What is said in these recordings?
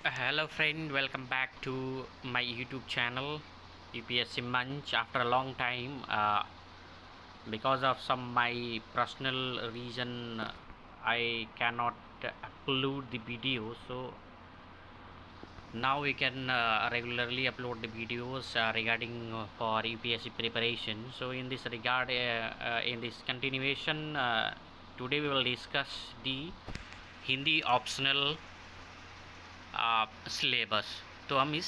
Hello friend, welcome back to my YouTube channel UPSC Munch. After a long time, because of some my personal reason, I cannot upload the video. So now we can regularly upload the videos regarding for UPSC preparation. So in this regard, in this continuation, today we will discuss the Hindi optional syllabus. तो हम इस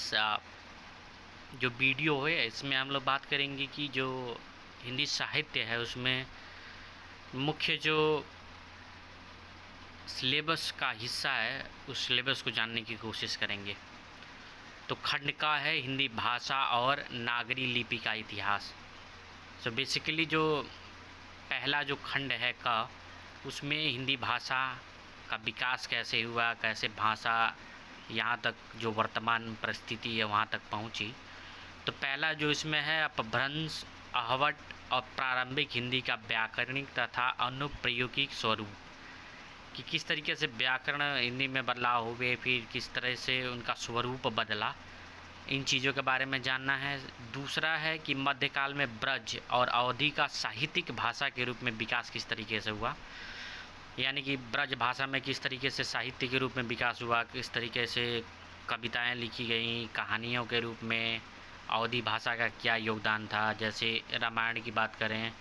जो video है इसमें हम लोग बात करेंगे कि जो हिंदी साहित्य है उसमें मुख्य जो सिलेबस का हिस्सा है उस सिलेबस को जानने की कोशिश करेंगे। तो खंड का है हिंदी भाषा और नागरी लिपि का इतिहास। सो बेसिकली जो पहला जो खंड है का उसमें हिंदी भाषा का विकास कैसे हुआ, कैसे भाषा यहाँ तक जो वर्तमान परिस्थिति है वहाँ तक पहुँची। तो पहला जो इसमें है अपभ्रंश, आहवट और प्रारंभिक हिंदी का व्याकरणिक तथा अनुप्रयोगिक स्वरूप, कि किस तरीके से व्याकरण हिंदी में बदलाव हुए, फिर किस तरह से उनका स्वरूप बदला, इन चीज़ों के बारे में जानना है। दूसरा है कि मध्यकाल में ब्रज और अवधी का साहित्यिक भाषा के रूप में विकास किस तरीके से हुआ, यानी कि ब्रज भाषा में किस तरीके से साहित्य के रूप में विकास हुआ, किस तरीके से कविताएं लिखी गई कहानियों के रूप में, अवधी भाषा का क्या योगदान था। जैसे रामायण की बात करें,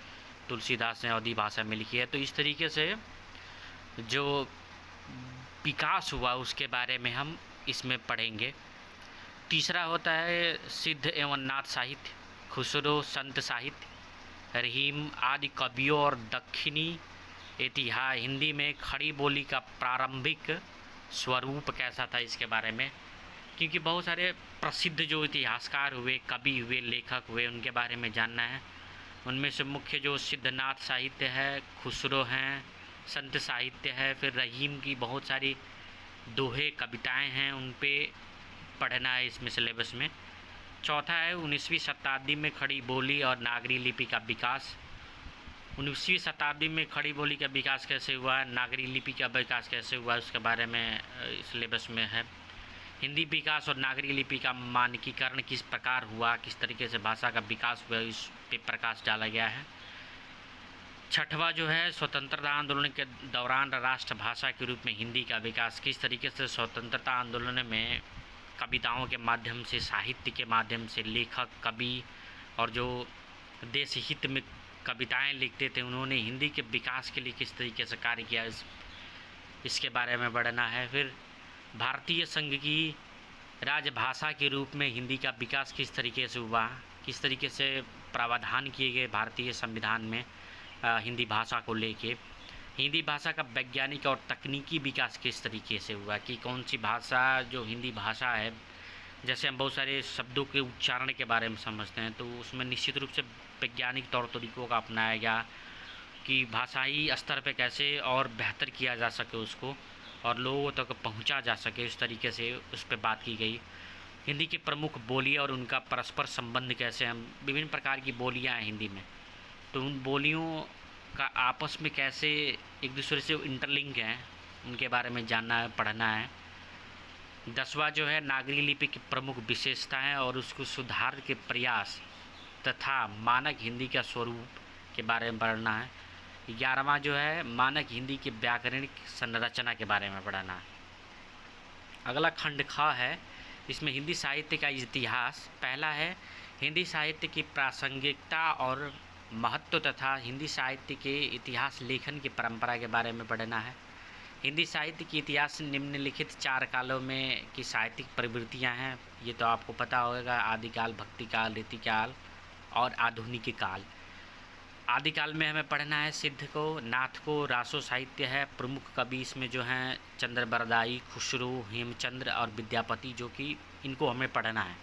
तुलसीदास ने अवधी भाषा में लिखी है। तो इस तरीके से जो विकास हुआ उसके बारे में हम इसमें पढ़ेंगे। तीसरा होता है सिद्ध एवं नाथ साहित्य, खुसरो संत साहित्य, रहीम आदि कवियों और दक्षिणी इतिहास। हिंदी में खड़ी बोली का प्रारंभिक स्वरूप कैसा था इसके बारे में, क्योंकि बहुत सारे प्रसिद्ध जो इतिहासकार हुए, कवि हुए, लेखक हुए, उनके बारे में जानना है। उनमें से मुख्य जो सिद्धनाथ साहित्य है, खुसरो हैं, संत साहित्य है, फिर रहीम की बहुत सारी दोहे कविताएं हैं, उन पे पढ़ना है इसमें सिलेबस में। चौथा है 19वीं शताब्दी में खड़ी बोली और नागरी लिपि का विकास। 19वीं शताब्दी में खड़ी बोली का विकास कैसे हुआ, नागरी लिपि का विकास कैसे हुआ, उसके बारे में सिलेबस में है। हिंदी विकास और नागरी लिपि का मानकीकरण किस प्रकार हुआ, किस तरीके से भाषा का विकास हुआ, इस पे प्रकाश डाला गया है। छठवां जो है स्वतंत्रता आंदोलन के दौरान राष्ट्रभाषा के रूप में हिंदी का विकास, किस तरीके से स्वतंत्रता आंदोलन में कविताओं के माध्यम से, साहित्य के माध्यम से लेखक, कवि और जो देश हित में कविताएं लिखते थे उन्होंने हिंदी के विकास के लिए किस तरीके से कार्य किया, इसके बारे में पढ़ना है। फिर भारतीय संघ की राजभाषा के रूप में हिंदी का विकास किस तरीके से हुआ, किस तरीके से प्रावधान किए गए भारतीय संविधान में हिंदी भाषा को लेके। हिंदी भाषा का वैज्ञानिक और तकनीकी विकास किस तरीके से हुआ, कि कौन सी भाषा जो हिंदी भाषा है, जैसे हम बहुत सारे शब्दों के उच्चारण के बारे में समझते हैं तो उसमें निश्चित रूप से वैज्ञानिक तौर तरीक़ों का अपनाया गया कि भाषाई स्तर पे कैसे और बेहतर किया जा सके उसको और लोगों तक पहुंचा जा सके, इस तरीके से उस पर बात की गई। हिंदी की प्रमुख बोलियां और उनका परस्पर संबंध कैसे, हम विभिन्न प्रकार की बोलियां हैं हिंदी में, तो उन बोलियों का आपस में कैसे एक दूसरे से इंटरलिंक हैं, उनके बारे में जानना है, पढ़ना है। 10वां जो है नागरी लिपि की प्रमुख विशेषताएं और उसको सुधार के प्रयास तथा मानक हिंदी का स्वरूप के बारे में पढ़ना है। 11वां जो है मानक हिंदी की व्याकरणिक संरचना के बारे में पढ़ना है। अगला खंड ख है, इसमें हिंदी साहित्य का इतिहास। पहला है हिंदी साहित्य की प्रासंगिकता और महत्व तथा हिंदी साहित्य के इतिहास लेखन की परंपरा के बारे में पढ़ना है। हिंदी साहित्य की इतिहास निम्नलिखित 4 कालों में की साहित्यिक प्रवृत्तियां हैं, ये तो आपको पता होगा, आदिकाल, भक्तिकाल, रीतिकाल और आधुनिक काल। आदिकाल में हमें पढ़ना है सिद्ध को, नाथ को, रासो साहित्य है। प्रमुख कवि इसमें जो हैं चंद्रबरदाई, खुसरो, हेमचंद्र और विद्यापति, जो कि इनको हमें पढ़ना है।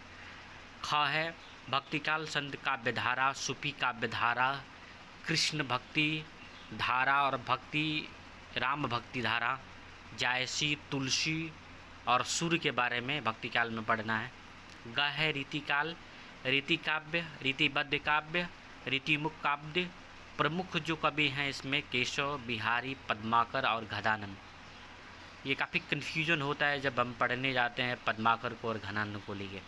ख है भक्तिकाल, संत काव्यधारा, सूफी काव्यधारा, कृष्ण भक्ति धारा और राम भक्ति धारा, जायसी, तुलसी और सूर्य के बारे में भक्तिकाल में पढ़ना है। ग है रीतिकाल, रीति काव्य, रीतिबद्ध काव्य, रीतिमुख काव्य। प्रमुख जो कवि हैं इसमें केशव, बिहारी, पद्माकर और गदानंद। ये काफ़ी कन्फ्यूजन होता है जब हम पढ़ने जाते हैं पद्माकर को और घनानुकोली के।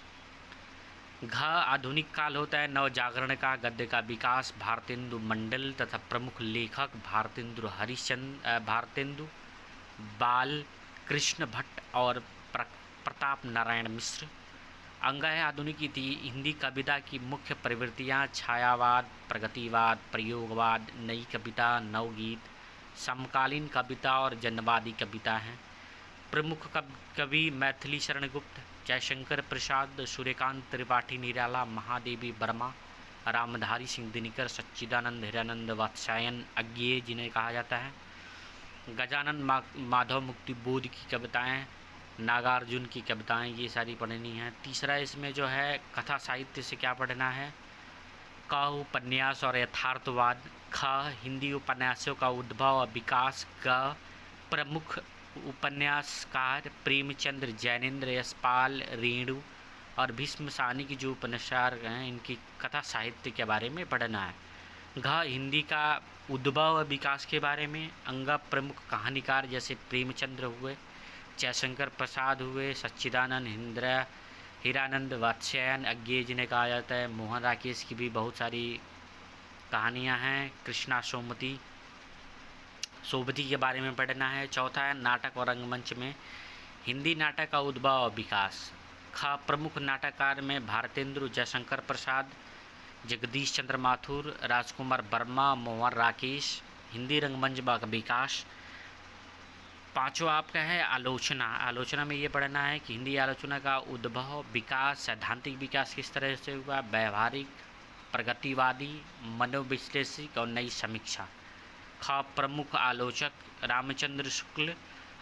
घ आधुनिक काल होता है नवजागरण का, गद्य का विकास, भारतेंदु मंडल तथा प्रमुख लेखक भारतेंदु बाल कृष्ण भट्ट और प्रताप नारायण मिश्र। अंग है आधुनिक हिंदी कविता की मुख्य प्रवृत्तियाँ छायावाद, प्रगतिवाद, प्रयोगवाद, नई कविता, नवगीत, समकालीन कविता और जनवादी कविता हैं। प्रमुख कवि मैथिली शरण गुप्त, जयशंकर प्रसाद, सूर्यकांत त्रिपाठी निराला, महादेवी वर्मा, रामधारी सिंह दिनकर, सच्चिदानंद हिरानंद वात्स्यायन अज्ञेय जिन्हें कहा जाता है, गजानन माधव मुक्ति बोध की कविताएं, नागार्जुन की कविताएं, ये सारी पढ़नी है। तीसरा इसमें जो है कथा साहित्य से क्या पढ़ना है, क उपन्यास और यथार्थवाद, ख हिंदी उपन्यासों का उद्भव और विकास, ग प्रमुख उपन्यासकार प्रेमचंद्र, जैनेन्द्र, यशपाल, रेणु और भीष्म साहनी की जो उपन्यासकार हैं इनकी कथा साहित्य के बारे में पढ़ना है। घ हिंदी का उद्भव और विकास के बारे में, अंग प्रमुख कहानीकार जैसे प्रेमचंद्र हुए, जयशंकर प्रसाद हुए, सच्चिदानंद हीरानंद वात्स्यायन अज्ञेय जिन्हें कहा जाता है, मोहन राकेश की भी बहुत सारी कहानियां हैं, कृष्णा सोबती के बारे में पढ़ना है। चौथा है नाटक और रंगमंच में हिंदी नाटक का उद्भव और विकास। ख प्रमुख नाटककार में भारतेंदु, जयशंकर प्रसाद, जगदीश चंद्र माथुर, राजकुमार वर्मा, मोहन राकेश। हिंदी रंगमंच का विकास। पांचवा आपका है आलोचना। आलोचना में ये पढ़ना है कि हिंदी आलोचना का उद्भव, विकास, सैद्धांतिक विकास किस तरह से हुआ, व्यवहारिक, प्रगतिवादी, मनोविश्लेषिक और नई समीक्षा। ख प्रमुख आलोचक रामचंद्र शुक्ल,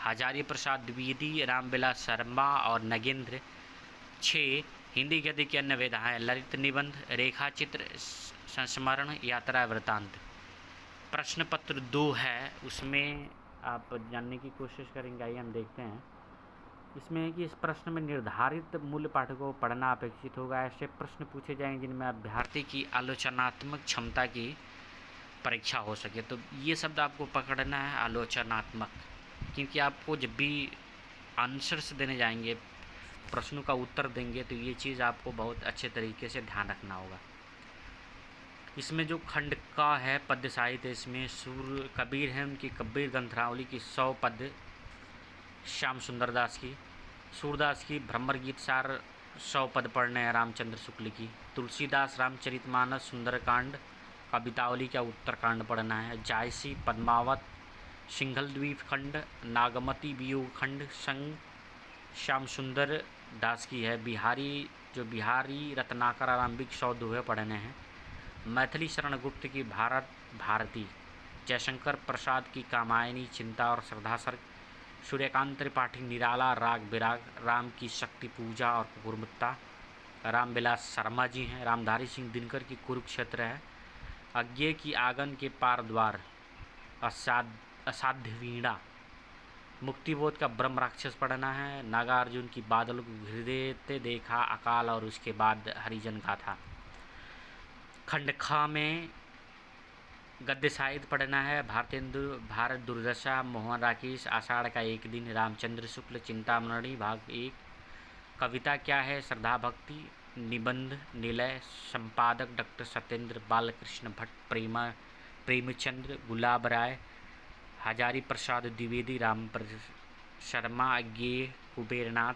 हजारी प्रसाद द्विवेदी, रामविलास शर्मा और नगेंद्र। 6 हिंदी गद्य की अन्य विधाएं, ललित निबंध, रेखा चित्र, संस्मरण, यात्रा वृत्तांत। प्रश्न पत्र 2 है, उसमें आप जानने की कोशिश करेंगे। आइए हम देखते हैं। इसमें है कि इस प्रश्न में निर्धारित मूल पाठकों को पढ़ना अपेक्षित होगा। ऐसे प्रश्न पूछे जाएंगे जिनमें अभ्यर्थी की आलोचनात्मक क्षमता की परीक्षा हो सके। तो ये शब्द आपको पकड़ना है, आलोचनात्मक, क्योंकि आपको जब भी आंसर्स देने जाएंगे, प्रश्नों का उत्तर देंगे, तो ये चीज़ आपको बहुत अच्छे तरीके से ध्यान रखना होगा। इसमें जो खंड का है पद्य साहित्य, इसमें सूर कबीर है, उनकी कबीर ग्रंथावली की 100 पद्य, श्याम सुंदर दास की, सूरदास की भ्रमर गीत सार 100 पद पढ़ने हैं रामचंद्र शुक्ल की, तुलसीदास रामचरितमानस, सुंदरकांड, कवितावली का उत्तरकांड पढ़ना है, जायसी, पद्मावत, सिंघल द्वीप खंड, नागमती वियोग खंड, संग श्याम सुंदर दास की है, बिहारी रत्नाकर आरंभिक 100 दोहे पढ़ने हैं, मैथिली शरण गुप्त की भारती, जयशंकर प्रसाद की कामायनी, चिंता और श्रद्धासर्ग, सूर्यकांत त्रिपाठी निराला, राग विराग, राम की शक्ति पूजा और कुकुरमुत्ता, रामविलास शर्मा जी हैं, रामधारी सिंह दिनकर की कुरुक्षेत्र है, अज्ञेय की आंगन के पार द्वार, असाध्य वीणा, मुक्तिबोध का ब्रह्म राक्षस पढ़ना है, नागार्जुन की बादल को हृदय देखा, अकाल और उसके बाद हरिजन गाथा। खंड ख में गद्य साहित्य पढ़ना है, भारत दुर्दशा, मोहन राकेश, आषाढ़ का एक दिन, रामचंद्र शुक्ल, चिंतामणि भाग 1। कविता क्या है, श्रद्धा भक्ति, निबंध, निलय, संपादक डॉक्टर सत्येंद्र बालकृष्ण भट्ट, प्रेमचंद्र, गुलाब राय, हजारी प्रसाद द्विवेदी, राम शर्मा, अज्ञेय, कुबेरनाथ।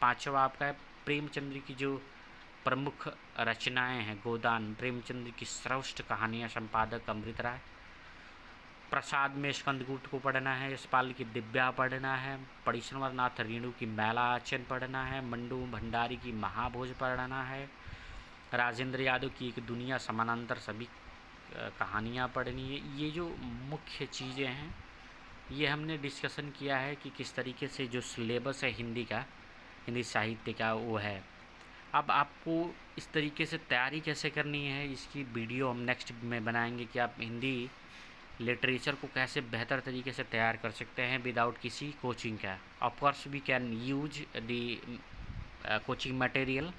पांचवा आपका है प्रेमचंद्र की जो प्रमुख रचनाएं हैं, गोदान, प्रेमचंद्र की श्रेष्ठ कहानियाँ, संपादक अमृत राय। प्रसाद में स्कंदगुप्त को पढ़ना है, यशपाल की दिव्या पढ़ना है, परीश्वरनाथ रेणु की मैलाचन पढ़ना है, मंडू भंडारी की महाभोज पढ़ना है, राजेंद्र यादव की एक दुनिया समानांतर सभी कहानियाँ पढ़नी है। ये जो मुख्य चीज़ें हैं ये हमने डिस्कशन किया है कि किस तरीके से जो सिलेबस है हिंदी साहित्य का वो है। अब आपको इस तरीके से तैयारी कैसे करनी है, इसकी वीडियो हम नेक्स्ट में बनाएंगे कि आप हिंदी लिटरेचर को कैसे बेहतर तरीके से तैयार कर सकते हैं विदाउट किसी कोचिंग का। Of course we can use the coaching material,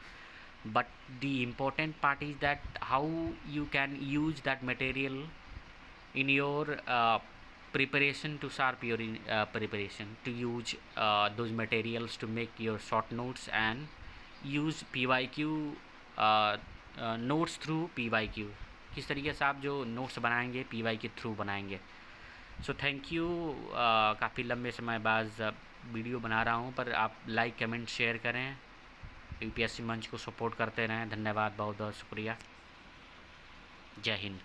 but the important part is that how you can use that material in your preparation to sharp your preparation, to use those materials to make your short notes and use PYQ notes through PYQ, किस तरीके से आप जो notes बनाएंगे PY के through बनाएंगे। So thank you. काफ़ी लंबे समय बाद वीडियो बना रहा हूँ, पर आप लाइक कमेंट शेयर करें, UPSC मंच को सपोर्ट करते रहें। धन्यवाद, बहुत बहुत शुक्रिया। जय हिंद।